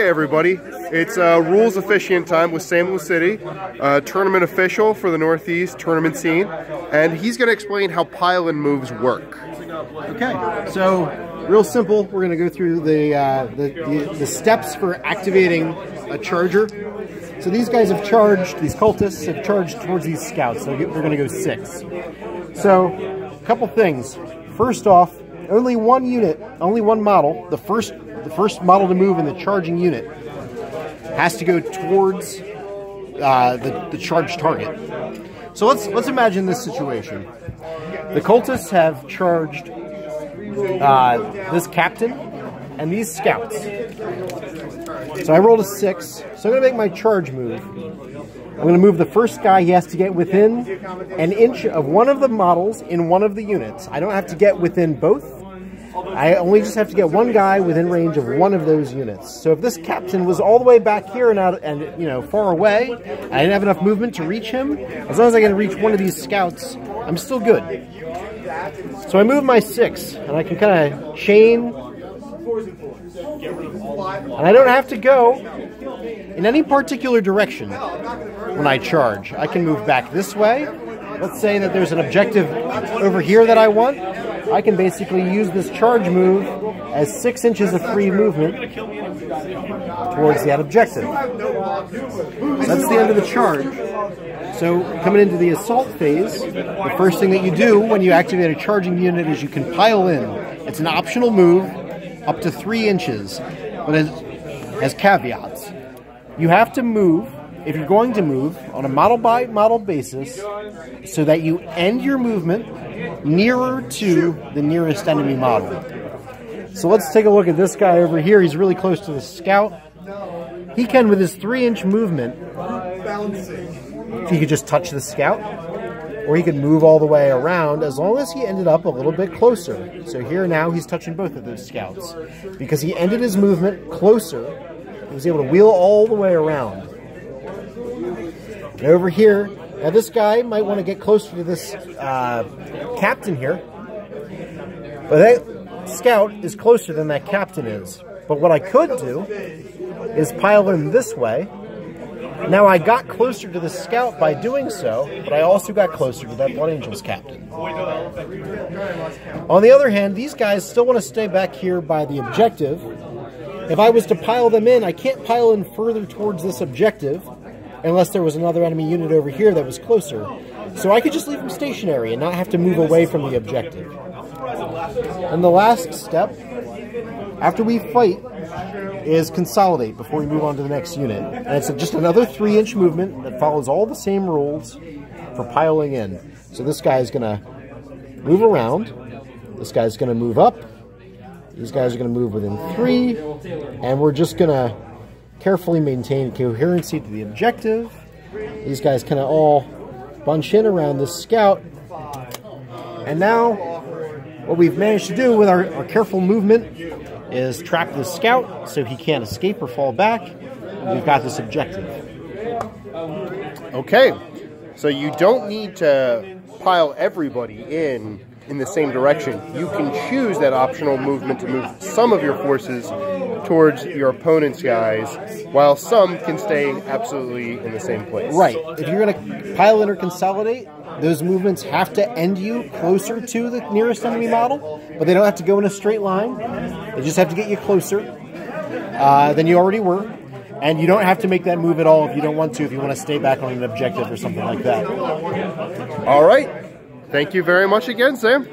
Hey everybody, it's rules officiant time with Sam Lucidity, tournament official for the Northeast tournament scene, and he's going to explain how pile-in moves work. Okay, so real simple. We're going to go through the steps for activating a charger. So these guys have charged, these cultists have charged towards these scouts. So they're going to go 6. So a couple things. First off, only one unit, only one model, the first model to move in the charging unit has to go towards the charged target. So let's imagine this situation. The cultists have charged this captain and these scouts. So I rolled a 6. So I'm going to make my charge move. I'm going to move the first guy. He has to get within an inch of one of the models in one of the units. I don't have to get within both. I only just have to get one guy within range of one of those units. So if this captain was all the way back here and out and far away, I didn't have enough movement to reach him. As long as I can reach one of these scouts, I'm still good. So I move my 6, and I can kind of chain, and I don't have to go in any particular direction when I charge. I can move back this way. Let's say that there's an objective over here that I want. I can basically use this charge move as 6 inches of free movement towards that objective. That's the end of the charge. So coming into the assault phase, the first thing that you do when you activate a charging unit is you can pile in. It's an optional move up to 3 inches, but as caveats. You have to move, if you're going to move, on a model-by-model basis so that you end your movement nearer to the nearest enemy model. So let's take a look at this guy over here. He's really close to the scout. He can, with his 3-inch movement, he could just touch the scout, or he could move all the way around as long as he ended up a little bit closer. So here now he's touching both of those scouts. Because he ended his movement closer, he was able to wheel all the way around. And over here, now this guy might want to get closer to this captain here, but that scout is closer than that captain is. But what I could do is pile in this way. Now I got closer to the scout by doing so, but I also got closer to that Blood Angels captain. On the other hand, these guys still want to stay back here by the objective. If I was to pile them in, I can't pile in further towards this objective unless there was another enemy unit over here that was closer. So I could just leave them stationary and not have to move away from the objective. And the last step, after we fight, is consolidate before we move on to the next unit. And it's just another 3-inch movement that follows all the same rules for piling in. So this guy's going to move around. This guy's going to move up. These guys are going to move within 3. And we're just going to carefully maintain coherency to the objective. These guys kind of all bunch in around this scout. And now, what we've managed to do with our careful movement is trap the scout so he can't escape or fall back. And we've got this objective. Okay, so you don't need to pile everybody in the same direction. You can choose that optional movement to move some of your forces towards your opponent's guys, while some can stay absolutely in the same place. Right. If you're going to pile in or consolidate, those movements have to end you closer to the nearest enemy model, but they don't have to go in a straight line. They just have to get you closer than you already were. And you don't have to make that move at all if you don't want to, if you want to stay back on an objective or something like that. All right. Thank you very much again, Sam.